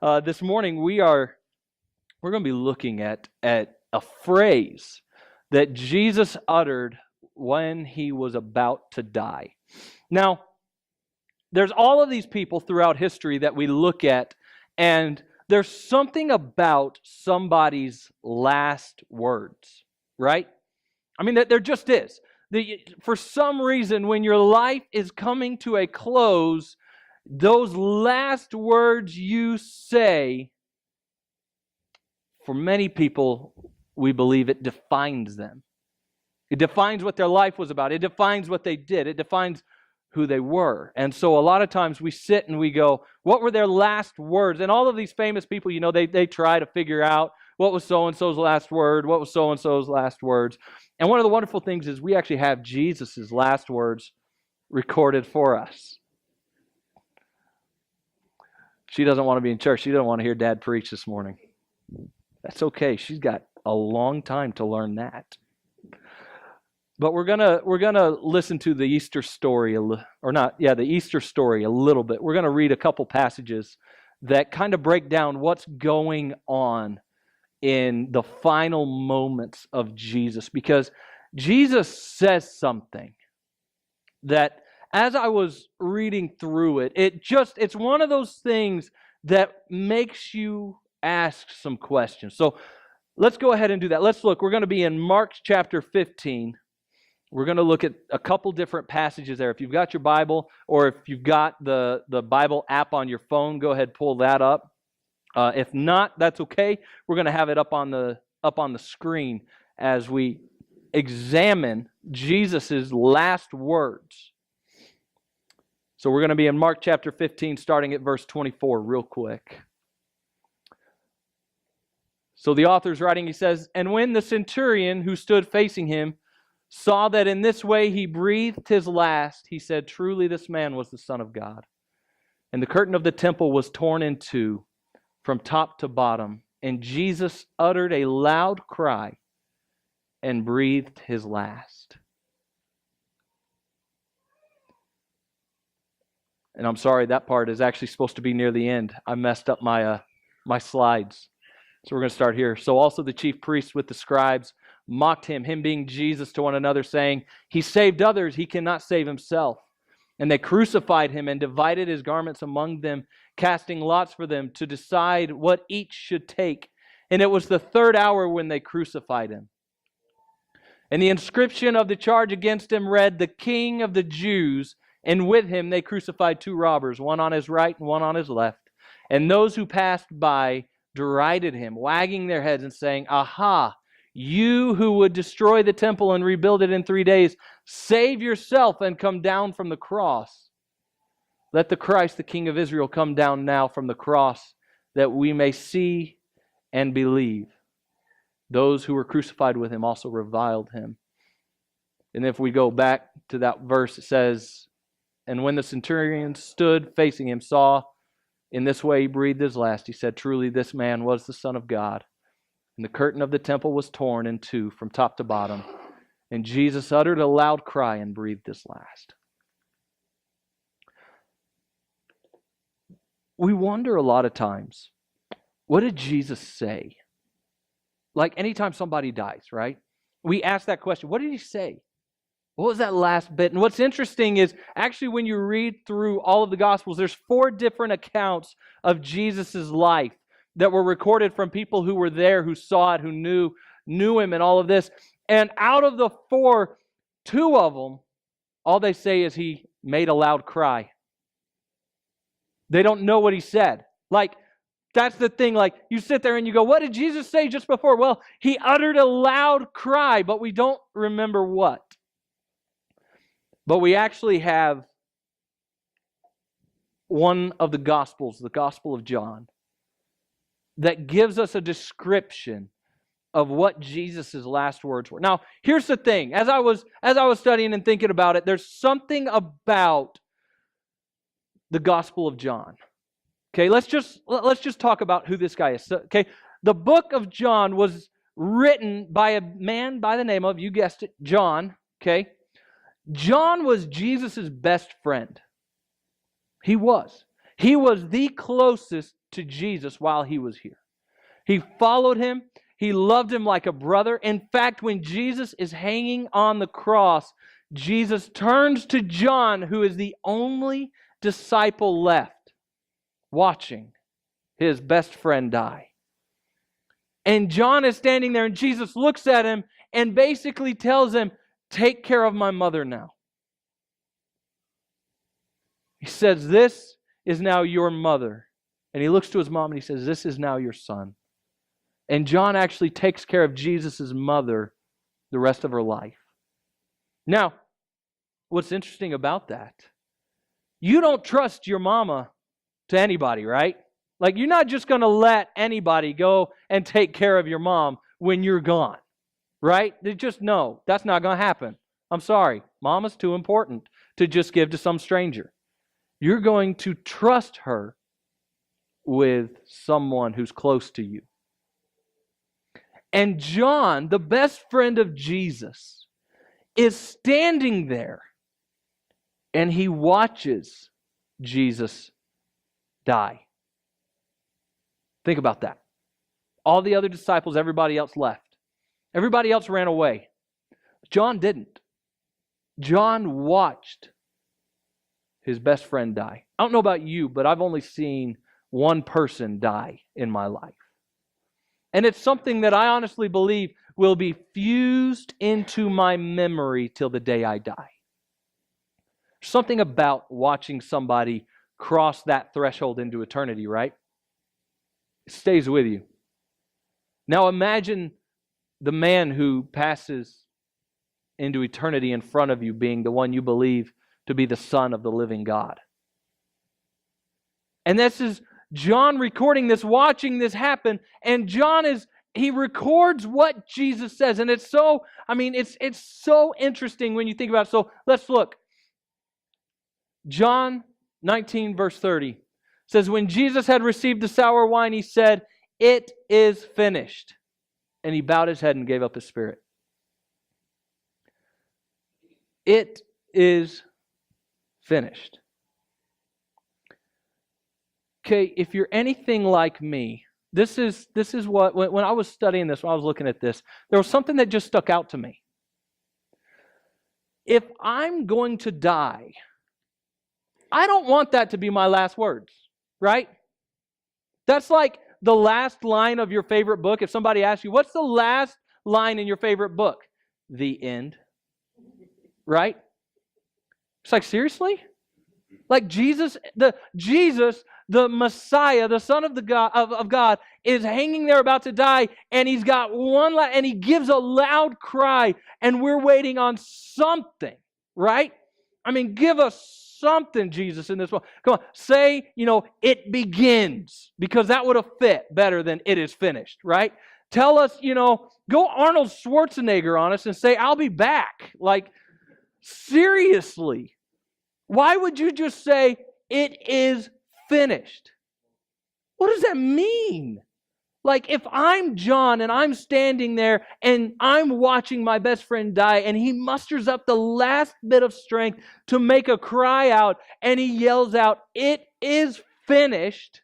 This morning we're going to be looking at a phrase that Jesus uttered when he was about to die. Now, there's all of these people throughout history that we look at, and there's something about somebody's last words, right? I mean, there just is. For some reason, when your life is coming to a close, those last words you say, for many people, we believe it defines them. It defines what their life was about. It defines what they did. It defines who they were. And so a lot of times we sit and we go, what were their last words? And all of these famous people, they try to figure out what was so-and-so's last word, what was so-and-so's last words. And one of the wonderful things is we actually have Jesus' last words recorded for us. She doesn't want to be in church. She doesn't want to hear Dad preach this morning. That's okay. She's got a long time to learn that. But we're gonna listen to the Easter story, the Easter story a little bit. We're gonna read a couple passages that kind of break down what's going on in the final moments of Jesus, because Jesus says something that, as I was reading through it, it's one of those things that makes you ask some questions. So let's go ahead and do that. Let's look. We're going to be in Mark chapter 15. We're going to look at a couple different passages there. If you've got your Bible, or if you've got the Bible app on your phone, go ahead, pull that up. If not, that's okay. We're going to have it up on the screen as we examine Jesus' last words. So we're going to be in Mark chapter 15, starting at verse 24 real quick. So the author's writing, he says, "And when the centurion who stood facing him saw that in this way he breathed his last, he said, 'Truly this man was the Son of God.' And the curtain of the temple was torn in two from top to bottom, and Jesus uttered a loud cry and breathed his last." And I'm sorry, that part is actually supposed to be near the end. I messed up my slides. So we're going to start here. "So also the chief priests with the scribes mocked him being Jesus, to one another, saying, 'He saved others, he cannot save himself.' And they crucified him and divided his garments among them, casting lots for them to decide what each should take. And it was the third hour when they crucified him. And the inscription of the charge against him read, 'The King of the Jews.' And with him they crucified two robbers, one on his right and one on his left. And those who passed by derided him, wagging their heads and saying, 'Aha, you who would destroy the temple and rebuild it in 3 days, save yourself and come down from the cross. Let the Christ, the King of Israel, come down now from the cross, that we may see and believe.' Those who were crucified with him also reviled him." And if we go back to that verse, it says, "And when the centurion stood facing him, saw in this way he breathed his last, he said, 'Truly this man was the Son of God.' And the curtain of the temple was torn in two from top to bottom. And Jesus uttered a loud cry and breathed his last." We wonder a lot of times, what did Jesus say? Like anytime somebody dies, right? We ask that question, what did he say? What was that last bit? And what's interesting is, actually, when you read through all of the Gospels, there's 4 different accounts of Jesus' life that were recorded from people who were there, who saw it, who knew him and all of this. And out of the 4, 2 of them, all they say is he made a loud cry. They don't know what he said. Like, that's the thing. Like, you sit there and you go, what did Jesus say just before? Well, he uttered a loud cry, but we don't remember what. But we actually have one of the Gospels, the Gospel of John, that gives us a description of what Jesus' last words were. Now, here's the thing. As I was studying and thinking about it, there's something about the Gospel of John. Okay, let's just talk about who this guy is. Okay, the book of John was written by a man by the name of, you guessed it, John. Okay, John was Jesus' best friend. He was. He was the closest to Jesus while he was here. He followed him. He loved him like a brother. In fact, when Jesus is hanging on the cross, Jesus turns to John, who is the only disciple left, watching his best friend die. And John is standing there, and Jesus looks at him and basically tells him, "Take care of my mother now." He says, "This is now your mother." And he looks to his mom and he says, "This is now your son." And John actually takes care of Jesus' mother the rest of her life. Now, what's interesting about that, you don't trust your mama to anybody, right? Like, you're not just going to let anybody go and take care of your mom when you're gone, right? They just know that's not going to happen. I'm sorry, mama's too important to just give to some stranger. You're going to trust her with someone who's close to you. And John, the best friend of Jesus, is standing there and he watches Jesus die. Think about that. All the other disciples, everybody else left. Everybody else ran away. John didn't. John watched his best friend die. I don't know about you, but I've only seen one person die in my life. And it's something that I honestly believe will be fused into my memory till the day I die. Something about watching somebody cross that threshold into eternity, right? It stays with you. Now imagine the man who passes into eternity in front of you being the one you believe to be the Son of the living God. And this is John recording this, watching this happen, and he records what Jesus says. And it's so interesting when you think about it. So let's look. John 19, verse 30 says, "When Jesus had received the sour wine, he said, 'It is finished.' And he bowed his head and gave up his spirit." It is finished. Okay, if you're anything like me, this is what, when I was studying this, when I was looking at this, there was something that just stuck out to me. If I'm going to die, I don't want that to be my last words, right? That's like the last line of your favorite book. If somebody asks you, what's the last line in your favorite book? The end. Right? It's like, seriously? Like Jesus, the Messiah, the Son of God, is hanging there about to die, and he's got and he gives a loud cry, and we're waiting on something, right? I mean, give us something, Jesus, in this one. Come on, say, it begins, because that would have fit better than it is finished, right? Tell us, go Arnold Schwarzenegger on us and say, I'll be back. Like, seriously. Why would you just say, it is finished? What does that mean? Like, if I'm John and I'm standing there and I'm watching my best friend die, and he musters up the last bit of strength to make a cry out, and he yells out, "It is finished,"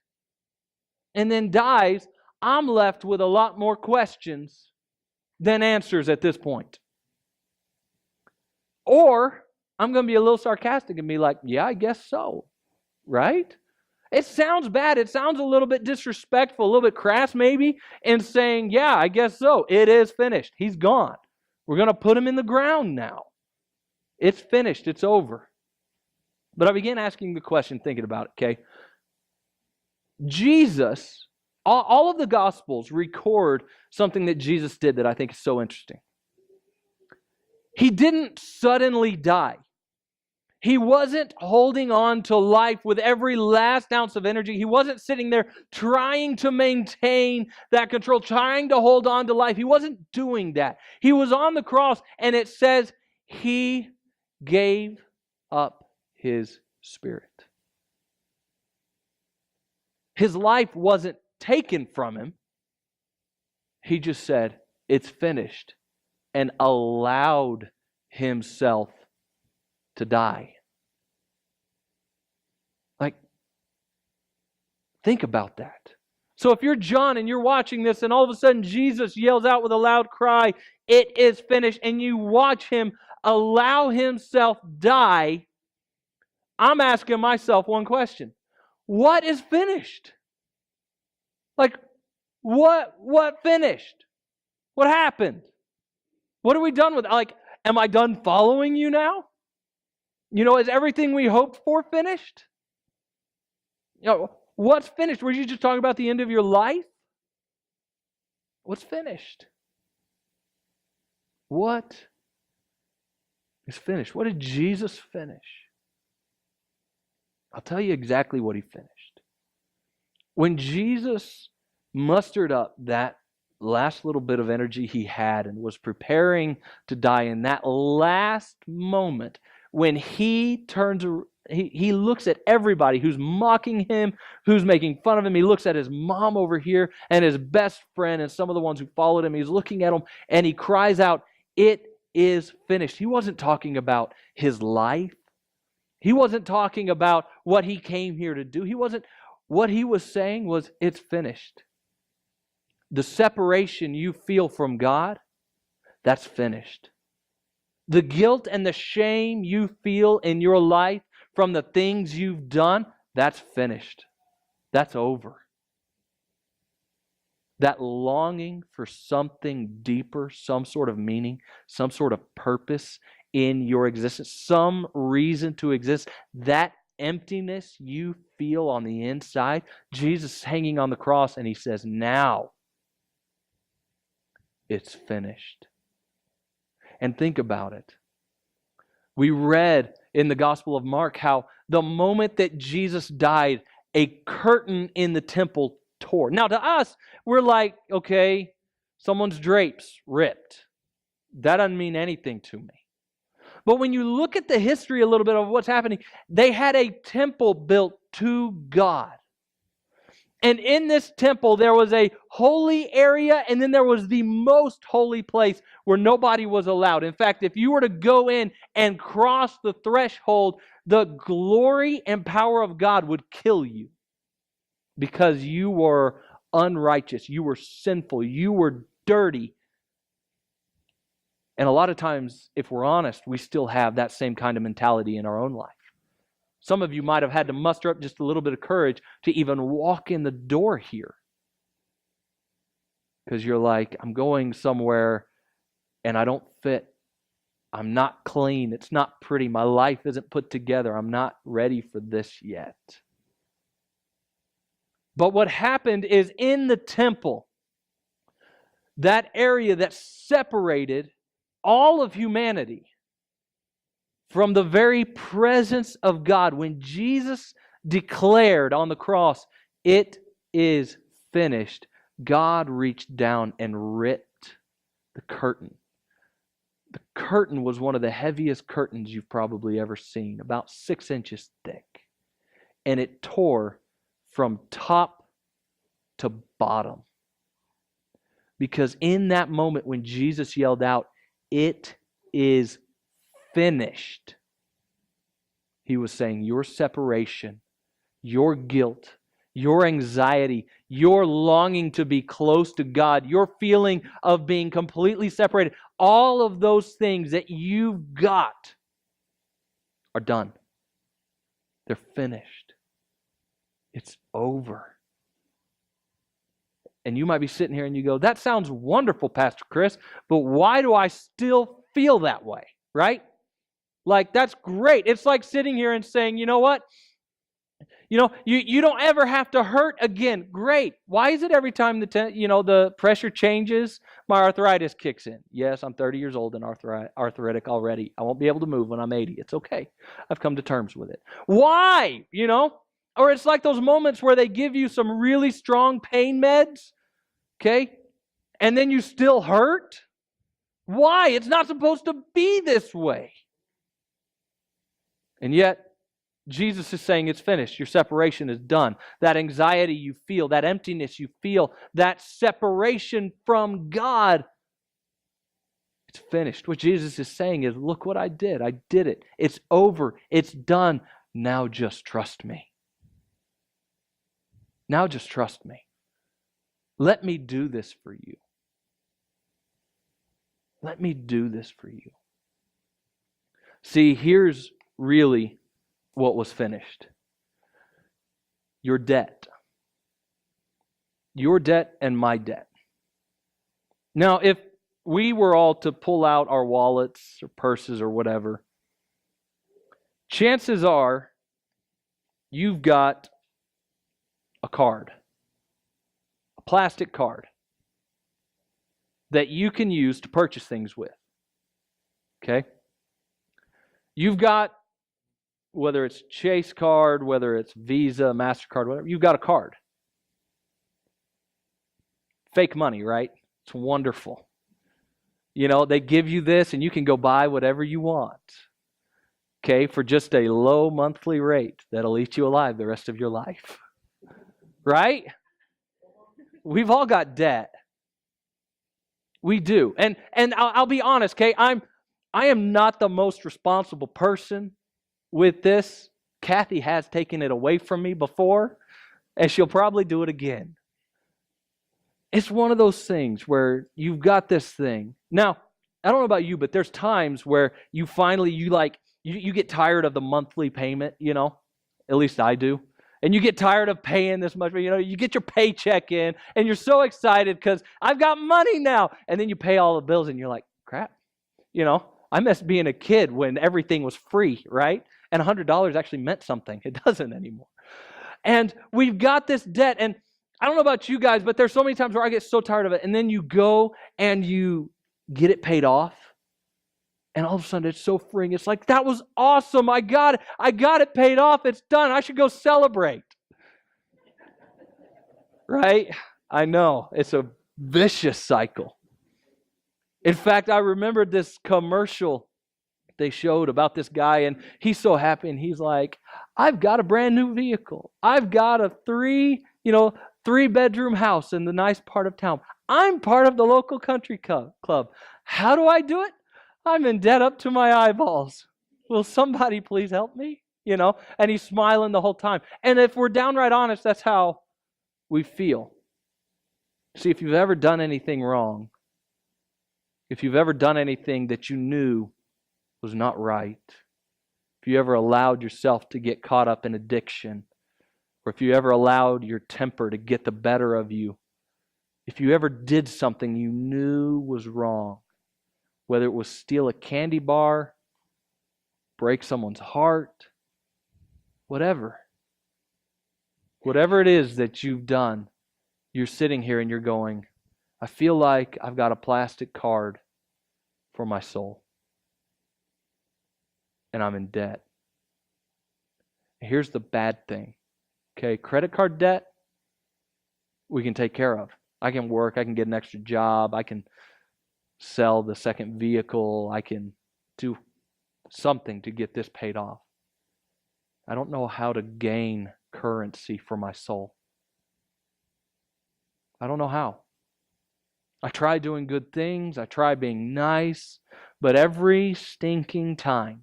and then dies, I'm left with a lot more questions than answers at this point. Or I'm going to be a little sarcastic and be like, yeah, I guess so, right? It sounds bad. It sounds a little bit disrespectful, a little bit crass maybe, in saying, yeah, I guess so. It is finished. He's gone. We're going to put him in the ground now. It's finished. It's over. But I began asking the question, thinking about it, okay? Jesus, all of the Gospels record something that Jesus did that I think is so interesting. He didn't suddenly die. He wasn't holding on to life with every last ounce of energy. He wasn't sitting there trying to maintain that control, trying to hold on to life. He wasn't doing that. He was on the cross, and it says he gave up his spirit. His life wasn't taken from him. He just said, it's finished, and allowed himself to die. Like, Think about that. So if you're John and you're watching this and all of a sudden Jesus yells out with a loud cry, "It is finished," and you watch him allow himself die, I'm asking myself one question. What is finished? Like, what finished? What happened? What are we done with? Like, am I done following you now? Is everything we hoped for finished? What's finished? Were you just talking about the end of your life? What's finished? What is finished? What did Jesus finish? I'll tell you exactly what he finished. When Jesus mustered up that last little bit of energy he had and was preparing to die, in that last moment, when he turns, he looks at everybody who's mocking him, who's making fun of him. He looks at his mom over here and his best friend and some of the ones who followed him. He's looking at them and he cries out, "It is finished." He wasn't talking about his life. He wasn't talking about what he came here to do. What he was saying was, it's finished. The separation you feel from God, that's finished. The guilt and the shame you feel in your life from the things you've done, that's finished. That's over. That longing for something deeper, some sort of meaning, some sort of purpose in your existence, some reason to exist, that emptiness you feel on the inside, Jesus is hanging on the cross and he says, "Now it's finished." And think about it. We read in the Gospel of Mark how the moment that Jesus died, a curtain in the temple tore. Now to us, we're like, okay, someone's drapes ripped. That doesn't mean anything to me. But when you look at the history a little bit of what's happening, they had a temple built to God. And in this temple, there was a holy area, and then there was the most holy place where nobody was allowed. In fact, if you were to go in and cross the threshold, the glory and power of God would kill you because you were unrighteous, you were sinful, you were dirty. And a lot of times, if we're honest, we still have that same kind of mentality in our own life. Some of you might have had to muster up just a little bit of courage to even walk in the door here. Because you're like, I'm going somewhere and I don't fit. I'm not clean. It's not pretty. My life isn't put together. I'm not ready for this yet. But what happened is in the temple, that area that separated all of humanity from the very presence of God, when Jesus declared on the cross, "It is finished," God reached down and ripped the curtain. The curtain was one of the heaviest curtains you've probably ever seen, about 6 inches thick. And it tore from top to bottom. Because in that moment when Jesus yelled out, "It is finished," he was saying your separation, your guilt, your anxiety, your longing to be close to God, your feeling of being completely separated, all of those things that you've got are done. They're finished. It's over. And you might be sitting here and you go, "That sounds wonderful, Pastor Chris, but why do I still feel that way?" Right? Like, that's great. It's like sitting here and saying, "You know what? You don't ever have to hurt again." Great. Why is it every time the pressure changes, my arthritis kicks in? Yes, I'm 30 years old and arthritic already. I won't be able to move when I'm 80. It's okay. I've come to terms with it. Why? Or it's like those moments where they give you some really strong pain meds, okay? And then you still hurt? Why? It's not supposed to be this way. And yet, Jesus is saying it's finished. Your separation is done. That anxiety you feel, that emptiness you feel, that separation from God, it's finished. What Jesus is saying is, look what I did. I did it. It's over. It's done. Now just trust me. Now just trust me. Let me do this for you. Let me do this for you. See, here's really what was finished. Your debt. Your debt and my debt. Now, if we were all to pull out our wallets or purses or whatever, chances are you've got a card, a plastic card that you can use to purchase things with. Okay? You've got, whether it's Chase card, whether it's Visa, MasterCard, whatever, you've got a card. Fake money, right? It's wonderful. You know, they give you this and you can go buy whatever you want. Okay, for just a low monthly rate that'll eat you alive the rest of your life. Right? We've all got debt. We do. And I'll be honest, okay? I am not the most responsible person with this. Kathy has taken it away from me before, and she'll probably do it again. It's one of those things where you've got this thing. Now, I don't know about you, but there's times where you finally, you get tired of the monthly payment, you know? At least I do. And you get tired of paying this much, you know, you get your paycheck in and you're so excited because I've got money now. And then you pay all the bills and you're like, crap, you know, I miss being a kid when everything was free, right? And $100 actually meant something. It doesn't anymore. And we've got this debt. And I don't know about you guys, but there's so many times where I get so tired of it. And then you go and you get it paid off. And all of a sudden it's so freeing. It's like, that was awesome. I got it paid off. It's done. I should go celebrate. Right? I know. It's a vicious cycle. In fact, I remembered this commercial they showed about this guy, and he's so happy, and he's like, I've got a brand new vehicle. I've got a three-bedroom house in the nice part of town. I'm part of the local country club. How do I do it? I'm in debt up to my eyeballs. Will somebody please help me? You know, and he's smiling the whole time. And if we're downright honest, that's how we feel. See, if you've ever done anything wrong, if you've ever done anything that you knew was not right, if you ever allowed yourself to get caught up in addiction, or if you ever allowed your temper to get the better of you, if you ever did something you knew was wrong, whether it was steal a candy bar, break someone's heart, whatever it is that you've done, you're sitting here and you're going, I feel like I've got a plastic card for my soul. And I'm in debt. Here's the bad thing. Okay, credit card debt, we can take care of. I can work, I can get an extra job, I can sell the second vehicle, I can do something to get this paid off. I don't know how to gain currency for my soul. I don't know how. I try doing good things, I try being nice, but every stinking time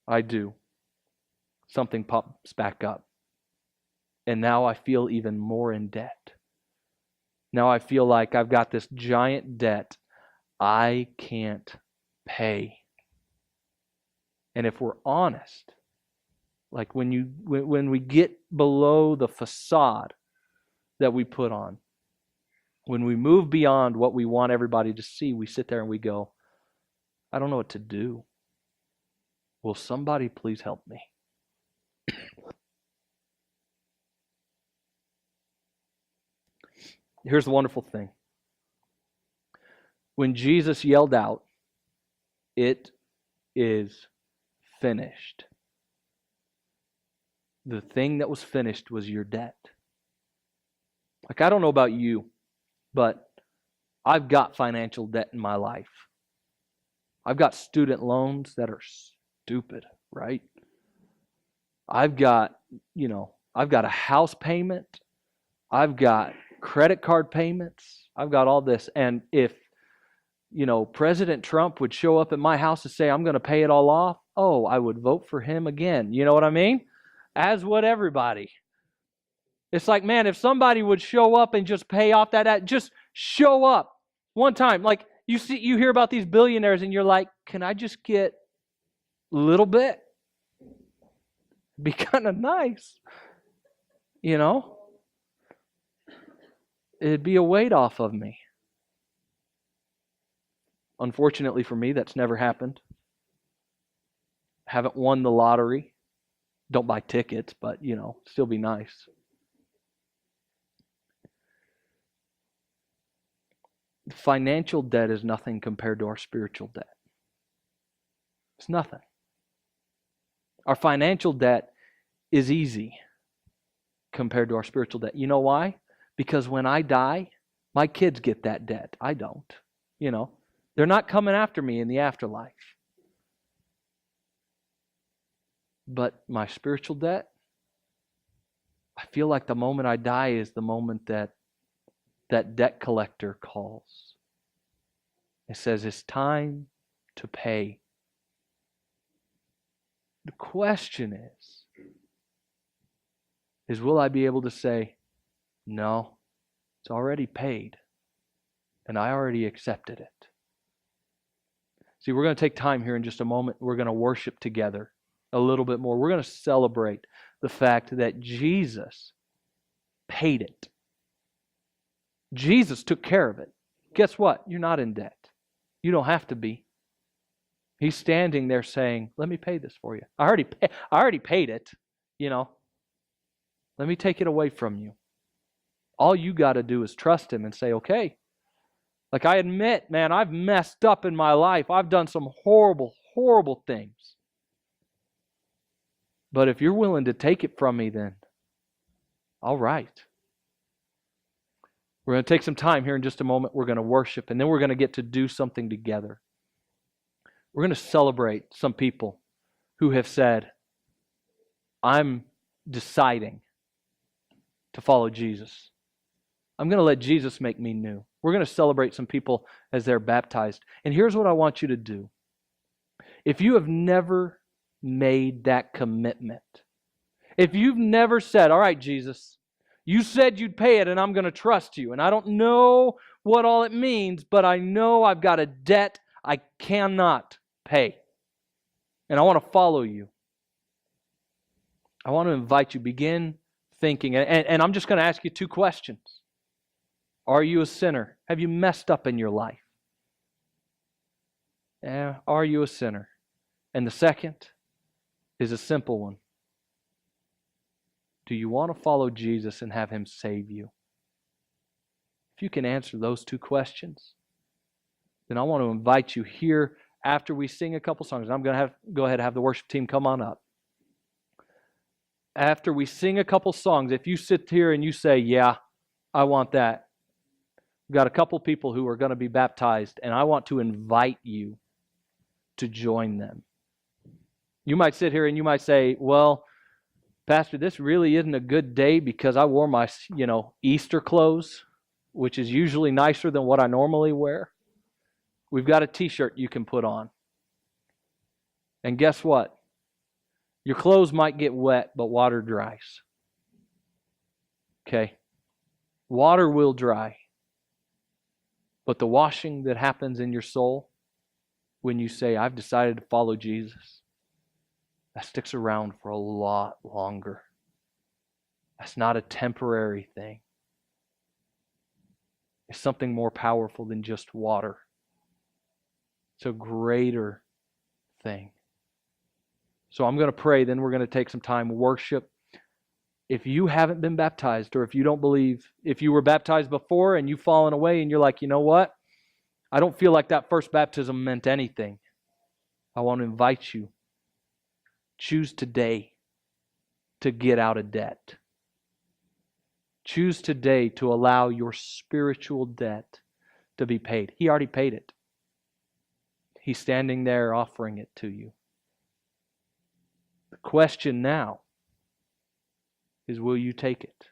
I do, something pops back up. And now I feel even more in debt. Now I feel like I've got this giant debt I can't pay. And if we're honest, like when we get below the facade that we put on, when we move beyond what we want everybody to see, we sit there and we go, I don't know what to do. Will somebody please help me? Here's the wonderful thing. When Jesus yelled out, it is finished, the thing that was finished was your debt. Like, I don't know about you, but I've got financial debt in my life. I've got student loans that are stupid, right? I've got a house payment. I've got credit card payments. I've got all this. And if, President Trump would show up at my house and say, I'm going to pay it all off, I would vote for him again. You know what I mean? As would everybody. It's like, man, if somebody would show up and just pay off that debt, just show up one time. Like you hear about these billionaires and you're like, can I just get a little bit? Be kind of nice. You know? It'd be a weight off of me. Unfortunately for me, that's never happened. Haven't won the lottery. Don't buy tickets, but, still be nice. Financial debt is nothing compared to our spiritual debt. It's nothing. Our financial debt is easy compared to our spiritual debt. You know why? Because when I die, my kids get that debt. I don't. They're not coming after me in the afterlife. But my spiritual debt, I feel like the moment I die is the moment that debt collector calls. It says it's time to pay. The question is will I be able to say, no, it's already paid, and I already accepted it. See, we're going to take time here in just a moment. We're going to worship together a little bit more. We're going to celebrate the fact that Jesus paid it. Jesus took care of it. Guess what? You're not in debt. You don't have to be. He's standing there saying, let me pay this for you. I already paid it, Let me take it away from you. All you got to do is trust Him and say, okay. Like I admit, man, I've messed up in my life. I've done some horrible, horrible things. But if you're willing to take it from me, then all right. We're going to take some time here in just a moment. We're going to worship, and then we're going to get to do something together. We're going to celebrate some people who have said, I'm deciding to follow Jesus. I'm going to let Jesus make me new. We're going to celebrate some people as they're baptized. And here's what I want you to do. If you have never made that commitment, if you've never said, all right, Jesus, you said you'd pay it and I'm going to trust you. And I don't know what all it means, but I know I've got a debt I cannot pay. And I want to follow you. I want to invite you, begin thinking. And I'm just going to ask you two questions. Are you a sinner? Have you messed up in your life? Are you a sinner? And the second is a simple one. Do you want to follow Jesus and have Him save you? If you can answer those two questions, then I want to invite you here after we sing a couple songs. I'm going to go ahead and have the worship team come on up. After we sing a couple songs, if you sit here and you say, yeah, I want that. We've got a couple people who are going to be baptized, and I want to invite you to join them. You might sit here and you might say, well, Pastor, this really isn't a good day because I wore my, Easter clothes, which is usually nicer than what I normally wear. We've got a t-shirt you can put on. And guess what? Your clothes might get wet, but water dries. Okay? Water will dry. But the washing that happens in your soul when you say, I've decided to follow Jesus, that sticks around for a lot longer. That's not a temporary thing. It's something more powerful than just water. It's a greater thing. So I'm going to pray, then we're going to take some time, worship. If you haven't been baptized, or if you don't believe, if you were baptized before and you've fallen away and you're like, you know what? I don't feel like that first baptism meant anything. I want to invite you. Choose today to get out of debt. Choose today to allow your spiritual debt to be paid. He already paid it. He's standing there offering it to you. The question now is, will you take it?